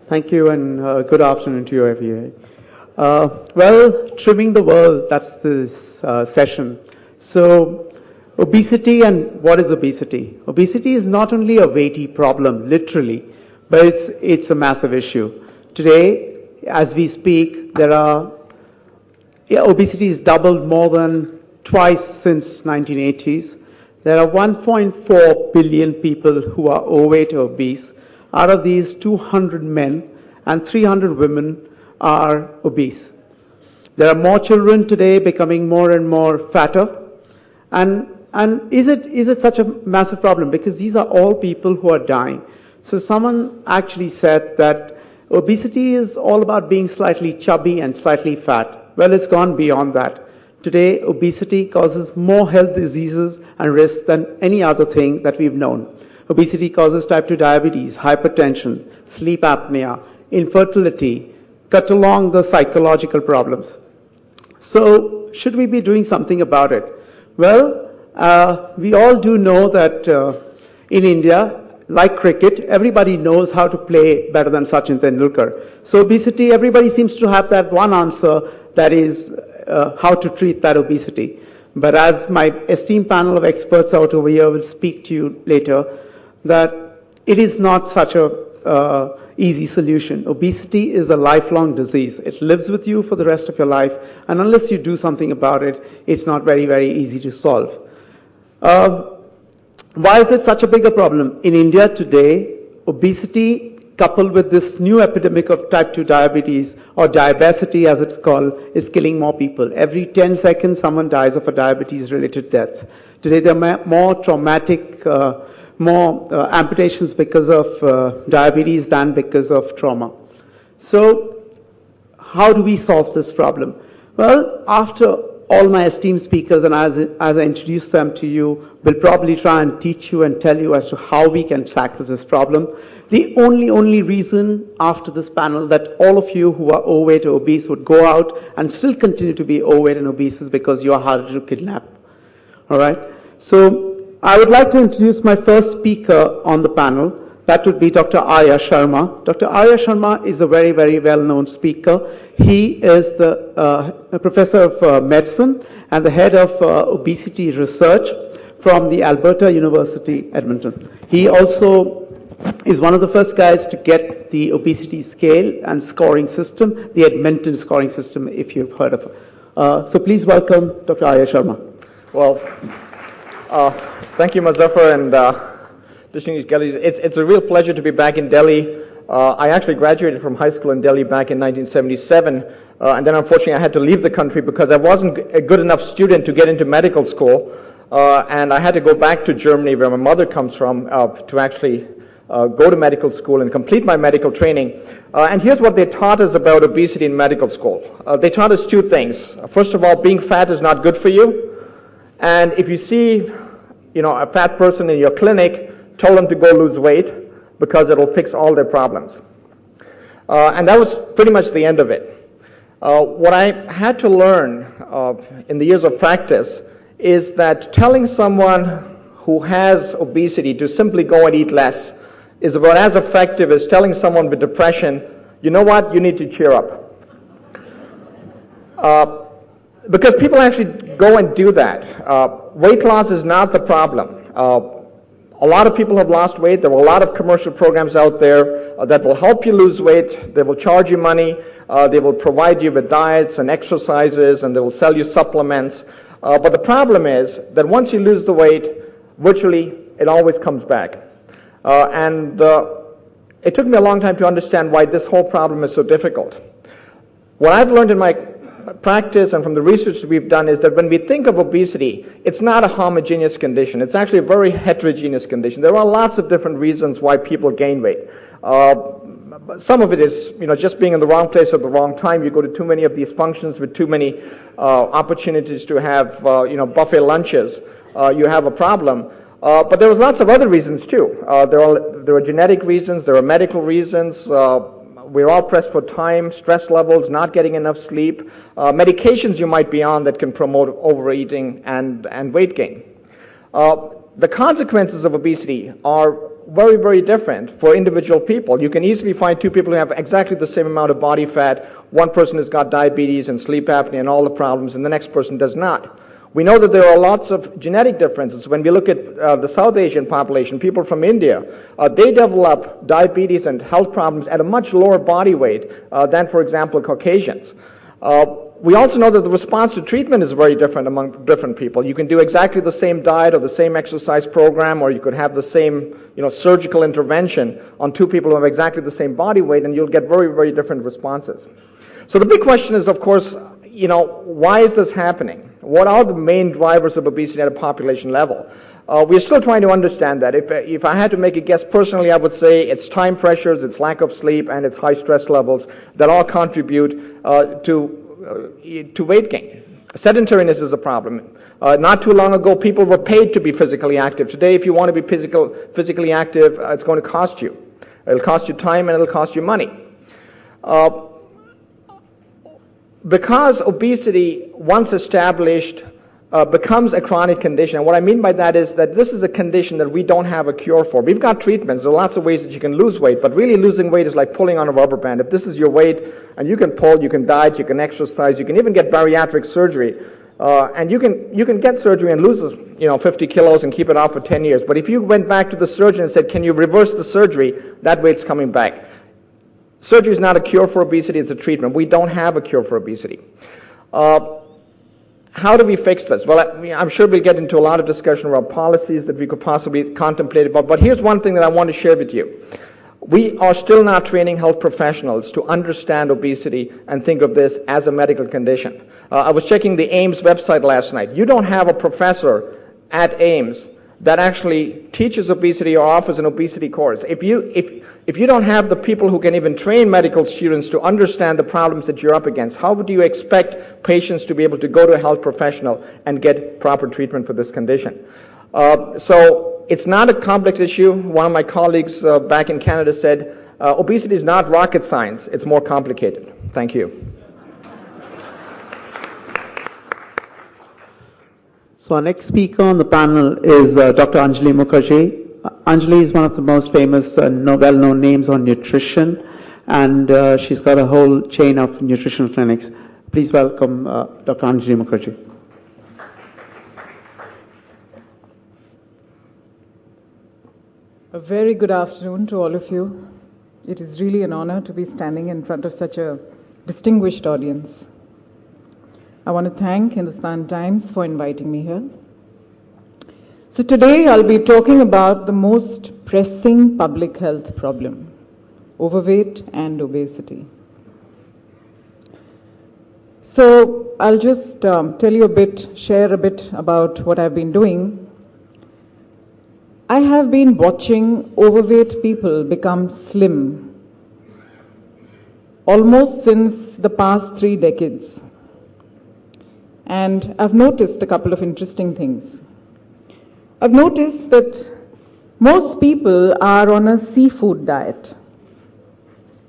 Thank you, and good afternoon to you, everyone. Well, trimming the world, that's this session. So, obesity, and what is obesity? Obesity is not only a weighty problem, literally, but it's a massive issue. Today, as we speak, obesity is doubled more than twice since 1980s. There are 1.4 billion people who are overweight or obese. Out of these, 200 men and 300 women are obese. There are more children today becoming more and more fatter. And is it such a massive problem? Because these are all people who are dying. So someone actually said that obesity is all about being slightly chubby and slightly fat. Well, it's gone beyond that. Today, obesity causes more health diseases and risks than any other thing that we've known. Obesity causes type 2 diabetes, hypertension, sleep apnea, infertility, cut along the psychological problems. So, should we be doing something about it? Well, we all do know that in India, like cricket, everybody knows how to play better than Sachin Tendulkar. So obesity, everybody seems to have that one answer, that is how to treat that obesity. But as my esteemed panel of experts out over here will speak to you later, that it is not such a easy solution. Obesity is a lifelong disease. It lives with you for the rest of your life, and unless you do something about it, it's not very, very easy to solve. Why is it such a bigger problem? In India today, obesity coupled with this new epidemic of type 2 diabetes, or diabesity as it's called, is killing more people. Every 10 seconds, someone dies of a diabetes-related death. Today, there are more traumatic, amputations because of diabetes than because of trauma. So, how do we solve this problem? Well, after all my esteemed speakers, and as I introduce them to you, will probably try and teach you and tell you as to how we can tackle this problem. The only reason after this panel that all of you who are overweight or obese would go out and still continue to be overweight and obese is because you are harder to kidnap. All right? So I would like to introduce my first speaker on the panel. That would be Dr. Arya Sharma. Dr. Arya Sharma is a very, very well-known speaker. He is the professor of medicine and the head of obesity research from the Alberta University, Edmonton. He also is one of the first guys to get the obesity scale and scoring system, the Edmonton scoring system, if you've heard of it. So please welcome Dr. Arya Sharma. Well, thank you, Muzaffar, and distinguished guests. It's a real pleasure to be back in Delhi. I actually graduated from high school in Delhi back in 1977, and then unfortunately I had to leave the country because I wasn't a good enough student to get into medical school, and I had to go back to Germany, where my mother comes from, to actually go to medical school and complete my medical training. And here's what they taught us about obesity in medical school. They taught us two things. First of all, being fat is not good for you. And if you see, a fat person in your clinic, tell them to go lose weight because it'll fix all their problems. And that was pretty much the end of it. What I had to learn in the years of practice is that telling someone who has obesity to simply go and eat less is about as effective as telling someone with depression, you know what, you need to cheer up. Because people actually go and do that. Weight loss is not the problem. A lot of people have lost weight. There are a lot of commercial programs out there that will help you lose weight. They will charge you money. They will provide you with diets and exercises, and they will sell you supplements. But the problem is that once you lose the weight, virtually it always comes back. It took me a long time to understand why this whole problem is so difficult. What I've learned in my practice and from the research that we've done is that when we think of obesity, it's not a homogeneous condition. It's actually a very heterogeneous condition. There are lots of different reasons why people gain weight. Some of it is, just being in the wrong place at the wrong time. You go to too many of these functions with too many opportunities to have, buffet lunches. You have a problem. But there was lots of other reasons too. There are genetic reasons. There are medical reasons. We're all pressed for time, stress levels, not getting enough sleep, medications you might be on that can promote overeating and weight gain. The consequences of obesity are very, very different for individual people. You can easily find two people who have exactly the same amount of body fat. One person has got diabetes and sleep apnea and all the problems, and the next person does not. We know that there are lots of genetic differences. When we look at the South Asian population, people from India, they develop diabetes and health problems at a much lower body weight than, for example, Caucasians. We also know that the response to treatment is very different among different people. You can do exactly the same diet or the same exercise program, or you could have the same surgical intervention on two people who have exactly the same body weight, and you'll get very, very different responses. So the big question is, of course, why is this happening? What are the main drivers of obesity at a population level? We're still trying to understand that. If I had to make a guess personally, I would say it's time pressures, it's lack of sleep, and it's high stress levels that all contribute to weight gain. Sedentariness is a problem. Not too long ago, people were paid to be physically active. Today, if you want to be physically active, it's going to cost you. It'll cost you time and it'll cost you money. Because obesity, once established, becomes a chronic condition. And what I mean by that is that this is a condition that we don't have a cure for. We've got treatments. There are lots of ways that you can lose weight, but really losing weight is like pulling on a rubber band. If this is your weight, and you can pull, you can diet, you can exercise, you can even get bariatric surgery, and you can get surgery and lose 50 kilos and keep it off for 10 years. But if you went back to the surgeon and said, can you reverse the surgery, that weight's coming back. Surgery is not a cure for obesity, it's a treatment. We don't have a cure for obesity. How do we fix this? Well, I'm sure we'll get into a lot of discussion around policies that we could possibly contemplate about, but here's one thing that I want to share with you. We are still not training health professionals to understand obesity and think of this as a medical condition. I was checking the AIMS website last night. You don't have a professor at AIMS that actually teaches obesity or offers an obesity course. If you don't have the people who can even train medical students to understand the problems that you're up against, how would you expect patients to be able to go to a health professional and get proper treatment for this condition? So it's not a complex issue. One of my colleagues back in Canada said, obesity is not rocket science, it's more complicated. Thank you. So our next speaker on the panel is Dr. Anjali Mukherjee. Anjali is one of the most famous well-known names on nutrition, and she's got a whole chain of nutrition clinics. Please welcome Dr. Anjali Mukherjee. A very good afternoon to all of you. It is really an honor to be standing in front of such a distinguished audience. I want to thank Hindustan Times for inviting me here. So today I'll be talking about the most pressing public health problem, overweight and obesity. So I'll just tell you a bit, share a bit about what I've been doing. I have been watching overweight people become slim almost since the past 3 decades. And I've noticed a couple of interesting things. I've noticed that most people are on a seafood diet.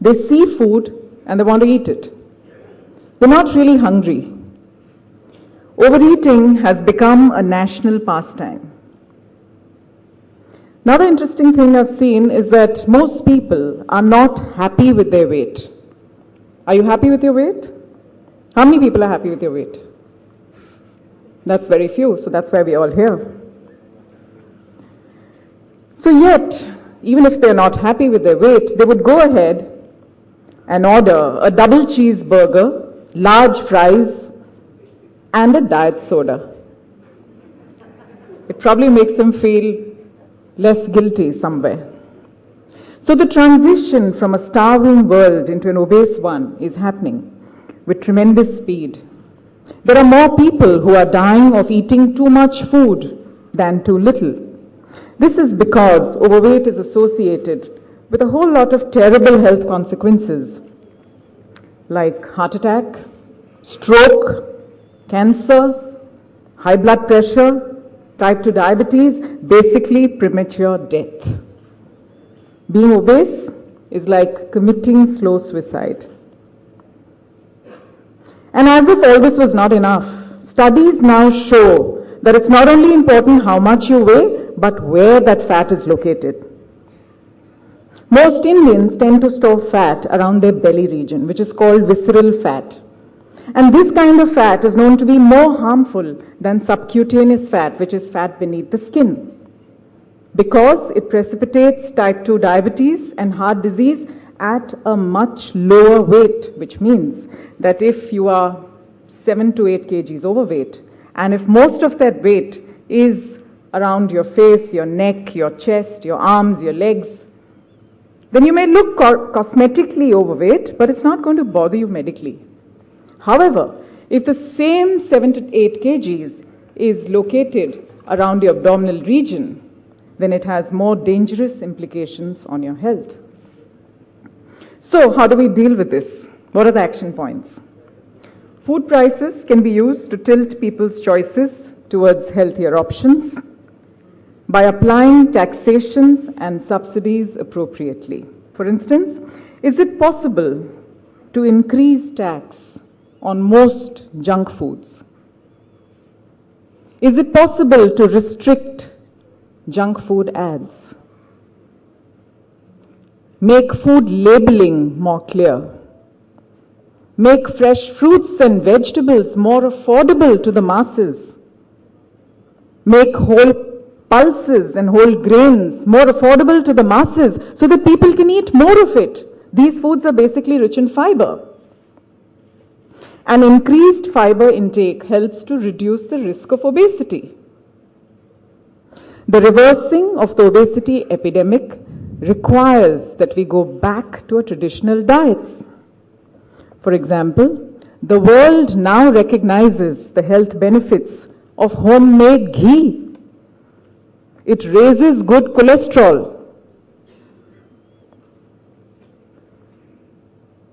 They see food and they want to eat it. They're not really hungry. Overeating has become a national pastime. Another interesting thing I've seen is that most people are not happy with their weight. Are you happy with your weight? How many people are happy with your weight? That's very few, so that's why we're all here. So yet, even if they're not happy with their weight, they would go ahead and order a double cheeseburger, large fries, and a diet soda. It probably makes them feel less guilty somewhere. So the transition from a starving world into an obese one is happening with tremendous speed. There are more people who are dying of eating too much food than too little. This is because overweight is associated with a whole lot of terrible health consequences like heart attack, stroke, cancer, high blood pressure, type 2 diabetes, basically premature death. Being obese is like committing slow suicide. And as if all this was not enough, studies now show that it's not only important how much you weigh, but where that fat is located. Most Indians tend to store fat around their belly region, which is called visceral fat. And this kind of fat is known to be more harmful than subcutaneous fat, which is fat beneath the skin, because it precipitates type 2 diabetes and heart disease at a much lower weight, which means that if you are 7 to 8 kgs overweight, and if most of that weight is around your face, your neck, your chest, your arms, your legs, then you may look cosmetically overweight, but it's not going to bother you medically. However, if the same 7 to 8 kgs is located around your abdominal region, then it has more dangerous implications on your health. So, how do we deal with this? What are the action points? Food prices can be used to tilt people's choices towards healthier options by applying taxations and subsidies appropriately. For instance, is it possible to increase tax on most junk foods? Is it possible to restrict junk food ads? Make food labeling more clear. Make fresh fruits and vegetables more affordable to the masses. Make whole pulses and whole grains more affordable to the masses so that people can eat more of it. These foods are basically rich in fiber. An increased fiber intake helps to reduce the risk of obesity. The reversing of the obesity epidemic requires that we go back to our traditional diets. For example, the world now recognizes the health benefits of homemade ghee. It raises good cholesterol.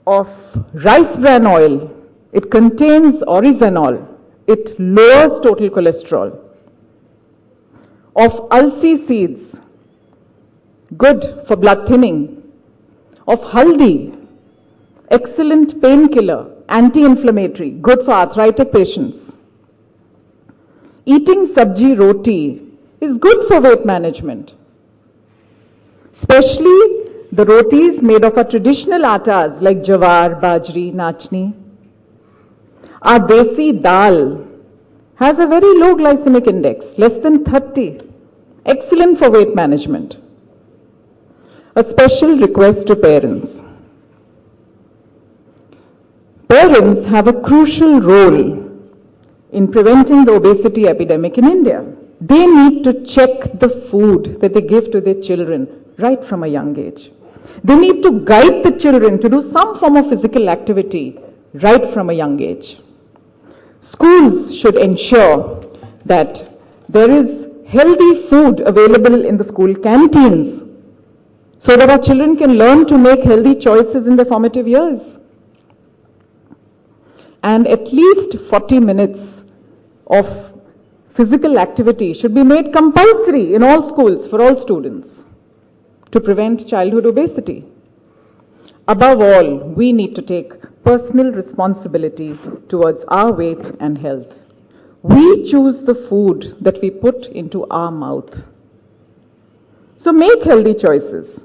Of rice bran oil, it contains oryzanol. It lowers total cholesterol. Of alsi seeds, good for blood thinning. Of haldi, excellent painkiller, anti-inflammatory, good for arthritic patients. Eating sabji roti is good for weight management, especially the rotis made of our traditional attas like jawar, bajri, nachni. Our desi dal has a very low glycemic index, less than 30, excellent for weight management. A special request to parents. Parents have a crucial role in preventing the obesity epidemic in India. They need to check the food that they give to their children right from a young age. They need to guide the children to do some form of physical activity right from a young age. Schools should ensure that there is healthy food available in the school canteens so that our children can learn to make healthy choices in their formative years. And at least 40 minutes of physical activity should be made compulsory in all schools for all students to prevent childhood obesity. Above all, we need to take personal responsibility towards our weight and health. We choose the food that we put into our mouth. So make healthy choices.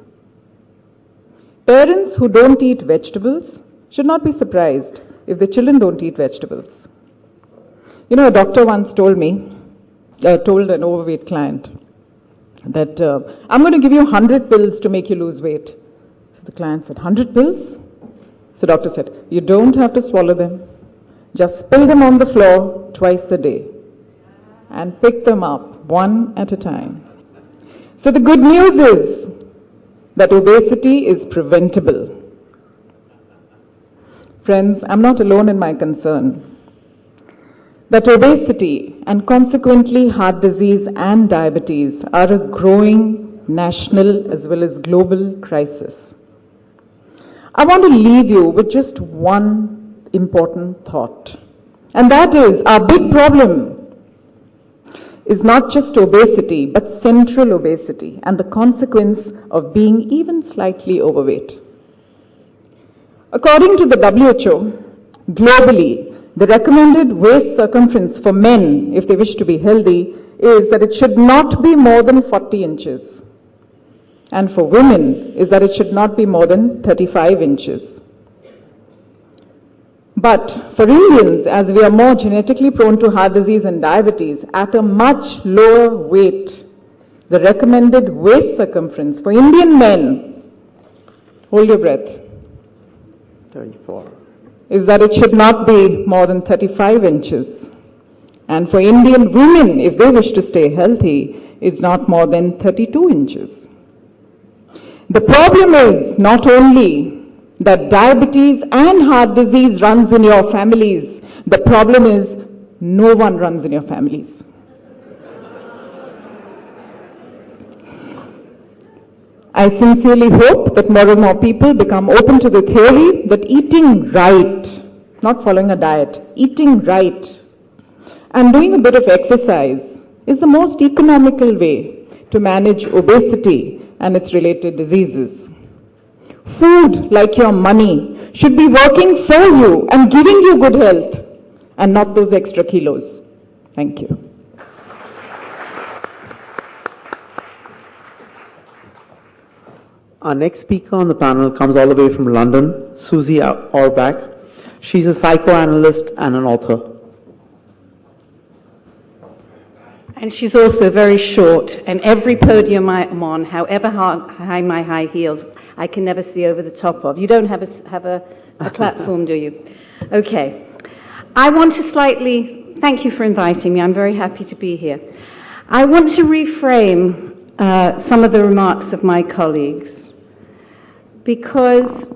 Parents who don't eat vegetables should not be surprised if the children don't eat vegetables. You know, a doctor once told an overweight client that I'm going to give you 100 pills to make you lose weight. So the client said, 100 pills? So the doctor said, you don't have to swallow them. Just spill them on the floor twice a day and pick them up one at a time. So the good news is that obesity is preventable. Friends, I'm not alone in my concern that obesity and consequently heart disease and diabetes are a growing national as well as global crisis. I want to leave you with just one important thought, and that is our big problem is not just obesity, but central obesity and the consequence of being even slightly overweight. According to the WHO, globally, the recommended waist circumference for men, if they wish to be healthy, is that it should not be more than 40 inches. and for women is that it should not be more than 35 inches. But for Indians, as we are more genetically prone to heart disease and diabetes at a much lower weight, the recommended waist circumference for Indian men, hold your breath, 34. Is that it should not be more than 35 inches. And for Indian women, if they wish to stay healthy, is not more than 32 inches. The problem is not only that diabetes and heart disease runs in your families, the problem is no one runs in your families. I sincerely hope that more and more people become open to the theory that eating right, not following a diet, eating right, and doing a bit of exercise is the most economical way to manage obesity and its related diseases. Food, like your money, should be working for you and giving you good health, and not those extra kilos. Thank you. Our next speaker on the panel comes all the way from London, Susie Orbach. She's a psychoanalyst and an author. And she's also very short, and every podium I'm on, however high my high heels, I can never see over the top of. You don't have a platform, do you? Okay. I want to thank you for inviting me. I'm very happy to be here. I want to reframe some of the remarks of my colleagues, because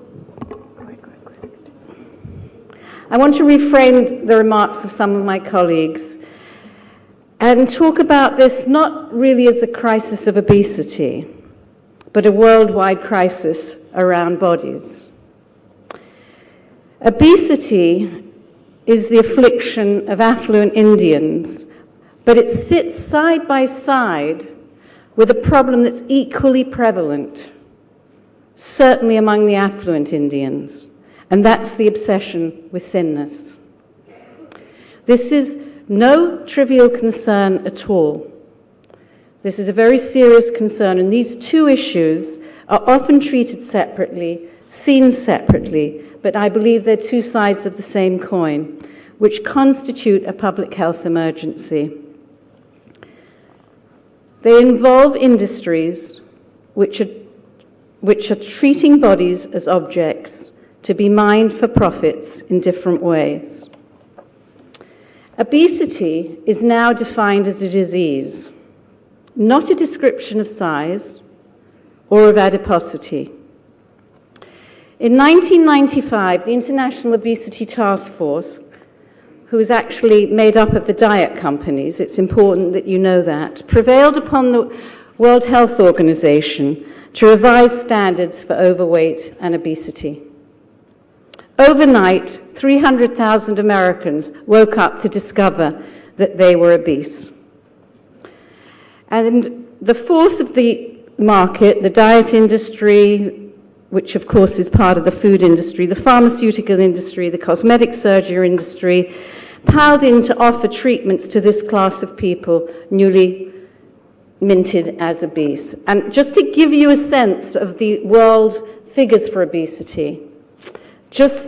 I want to reframe the remarks of some of my colleagues and talk about this not really as a crisis of obesity, but a worldwide crisis around bodies. Obesity is the affliction of affluent Indians, but it sits side by side with a problem that's equally prevalent, certainly among the affluent Indians, and that's the obsession with thinness. This is no trivial concern at all. This is a very serious concern, and these two issues are often treated separately, seen separately, but I believe they're two sides of the same coin, which constitute a public health emergency. They involve industries which are treating bodies as objects to be mined for profits in different ways. Obesity is now defined as a disease, not a description of size or of adiposity. In 1995, the International Obesity Task Force, who is actually made up of the diet companies, it's important that you know that, prevailed upon the World Health Organization to revise standards for overweight and obesity. Overnight, 300,000 Americans woke up to discover that they were obese. And the force of the market, the diet industry, which of course is part of the food industry, the pharmaceutical industry, the cosmetic surgery industry, piled in to offer treatments to this class of people newly minted as obese. And just to give you a sense of the world figures for obesity,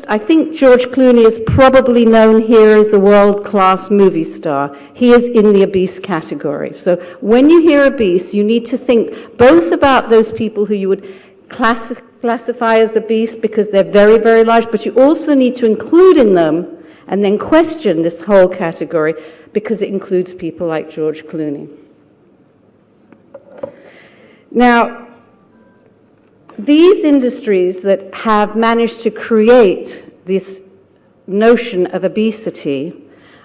I think George Clooney is probably known here as a world-class movie star. He is in the obese category. So when you hear obese, you need to think both about those people who you would classify as obese because they're very, very large, but you also need to include in them and then question this whole category because it includes people like George Clooney. Now, these industries that have managed to create this notion of obesity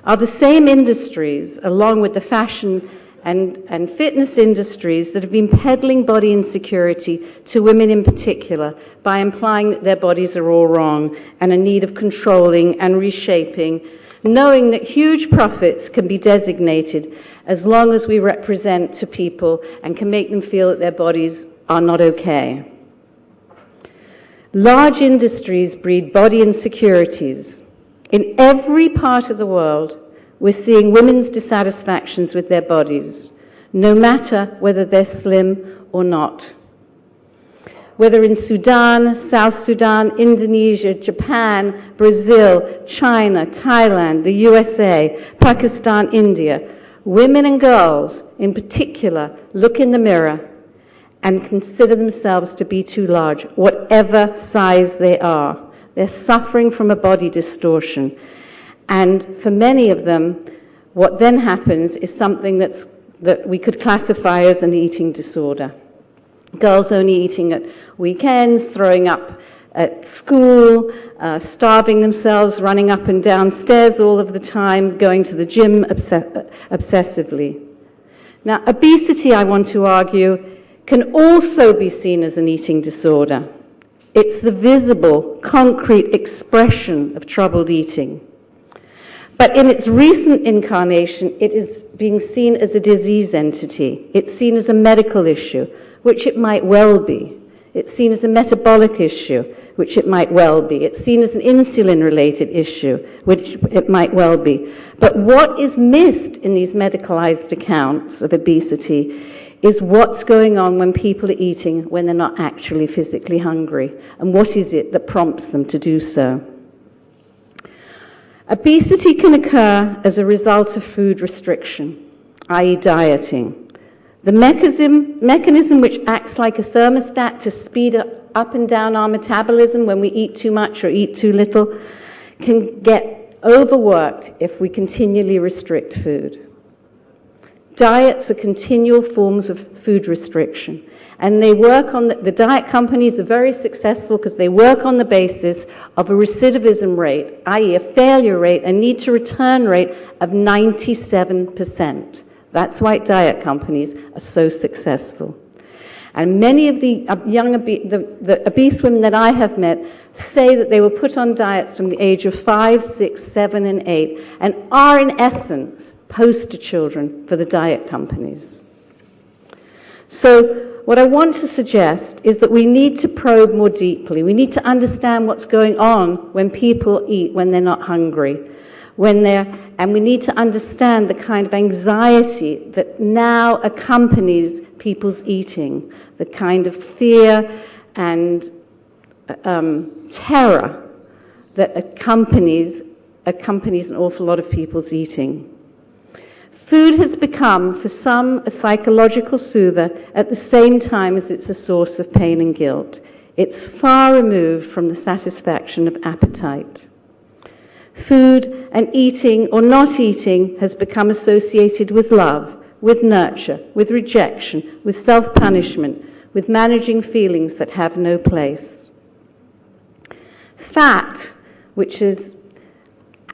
are the same industries, along with the fashion and fitness industries, that have been peddling body insecurity to women in particular by implying that their bodies are all wrong and in need of controlling and reshaping, knowing that huge profits can be designated as long as we represent to people and can make them feel that their bodies are not okay. Large industries breed body insecurities. In every part of the world, we're seeing women's dissatisfactions with their bodies, no matter whether they're slim or not. whether in Sudan, South Sudan, Indonesia, Japan, Brazil, China, Thailand, the USA, Pakistan, India, women and girls in particular look in the mirror and consider themselves to be too large, whatever size they are. They're suffering from a body distortion. And for many of them, what then happens is something that we could classify as an eating disorder. Girls only eating at weekends, throwing up at school, starving themselves, running up and down stairs all of the time, going to the gym obsessively. Now, obesity, I want to argue, can also be seen as an eating disorder. It's the visible, concrete expression of troubled eating. But in its recent incarnation, it is being seen as a disease entity. It's seen as a medical issue, which it might well be. It's seen as a metabolic issue, which it might well be. It's seen as an insulin-related issue, which it might well be. But what is missed in these medicalized accounts of obesity is what's going on when people are eating when they're not actually physically hungry, and what is it that prompts them to do so. Obesity can occur as a result of food restriction, i.e. dieting. The mechanism which acts like a thermostat to speed up and down our metabolism when we eat too much or eat too little can get overworked if we continually restrict food. Diets are continual forms of food restriction. And they work on, the diet companies are very successful because they work on the basis of a recidivism rate, i.e. a failure rate, a need to return rate of 97%. That's why diet companies are so successful. And many of the the obese women that I have met say that they were put on diets from the age of 5, 6, 7, and 8, and are in essence poster children for the diet companies. So what I want to suggest is that we need to probe more deeply. We need to understand what's going on when people eat when they're not hungry, and we need to understand the kind of anxiety that now accompanies people's eating, the kind of fear and terror that accompanies an awful lot of people's eating. Food has become, for some, a psychological soother at the same time as it's a source of pain and guilt. It's far removed from the satisfaction of appetite. Food and eating or not eating has become associated with love, with nurture, with rejection, with self-punishment, with managing feelings that have no place. Fat, which is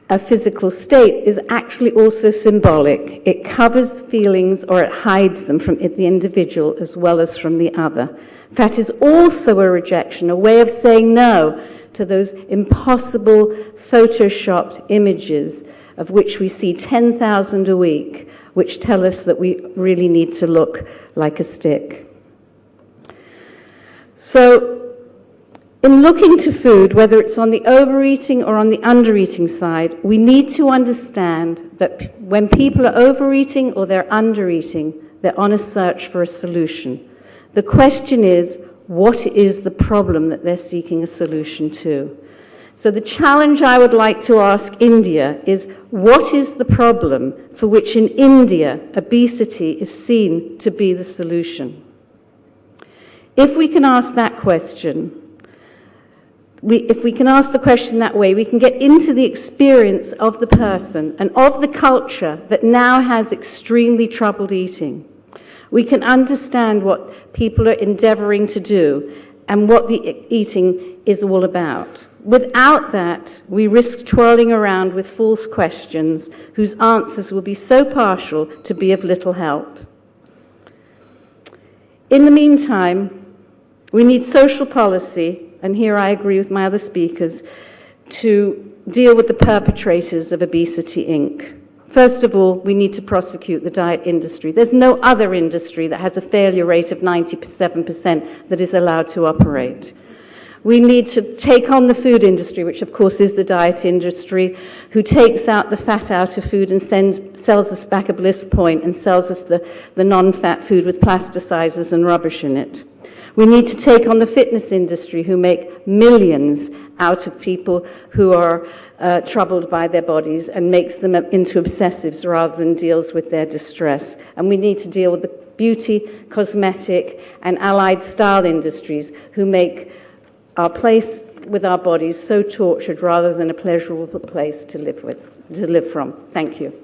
a physical state, is actually also symbolic. It covers feelings or it hides them from the individual as well as from the other. Fat is also a rejection, a way of saying no to those impossible photoshopped images of which we see 10,000 a week, which tell us that we really need to look like a stick. So, in looking to food, whether it's on the overeating or on the undereating side, we need to understand that when people are overeating or they're undereating, they're on a search for a solution. The question is, what is the problem that they're seeking a solution to? So the challenge I would like to ask India is, what is the problem for which in India obesity is seen to be the solution? If we can ask that question, if we can ask the question that way, we can get into the experience of the person and of the culture that now has extremely troubled eating. We can understand what people are endeavoring to do and what the eating is all about. Without that, we risk twirling around with false questions whose answers will be so partial to be of little help. In the meantime, we need social policy, and here I agree with my other speakers, to deal with the perpetrators of Obesity, Inc. First of all, we need to prosecute the diet industry. There's no other industry that has a failure rate of 97% that is allowed to operate. We need to take on the food industry, which of course is the diet industry, who takes out the fat out of food and sells us back a bliss point and sells us the non-fat food with plasticizers and rubbish in it. We need to take on the fitness industry, who make millions out of people who are troubled by their bodies and makes them into obsessives rather than deals with their distress. And we need to deal with the beauty, cosmetic, and allied style industries who make our place with our bodies so tortured rather than a pleasurable place to live from. Thank you.